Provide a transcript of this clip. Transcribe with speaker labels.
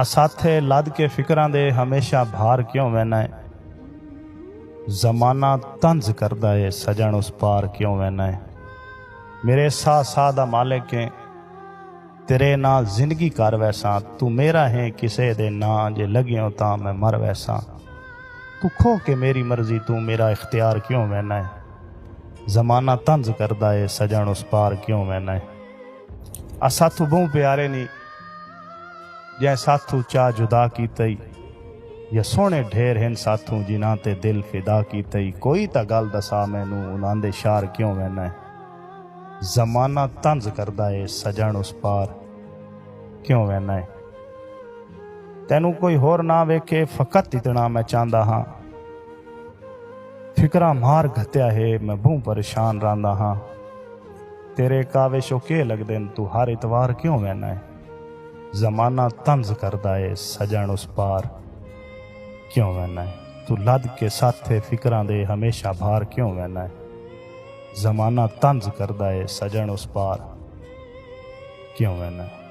Speaker 1: साथे लद के फिक्रां दे हमेशा भार क्यों वहना है। जमाना तंज करदा है सजन उस पार क्यों वहना है। मेरे सा सा दा मालिक है तेरे नाल जिंदगी कर वैसा। तू मेरा है किसे दे ना जे लगियो तां मैं मर वैसा। तू खो के मेरी मर्जी तू मेरा इख्तियार क्यों वहना है। जमाना तंज करदा है सजन उस पार क्यों वहना है। साथू बहु प्यारे नी जै साथू चा जुदा की तई या सोहने ढेर हैं साथू जिन्हां ते दिल फिदा की तई। कोई तां गल दसा मैनू उन्हां दे शार क्यों वहना है। जमाना तंज करदा है सजन उस पार क्यों वहना है। तैनू कोई होर ना वेखे फकत इतना मैं चाहता हाँ। फिक्रा मार घत्या है मैं बहु परेशान रहांदा हाँ। तेरे काविशो के लगदे न तू हर इतवार क्यों वहना है। जमाना तंज करदा है सजन उस पार क्यों वहना है। तू लद के साथे फिक्रां दे हमेशा भार क्यों वहना है। जमाना तंज करदा है सजन उस पार क्यों वहना है।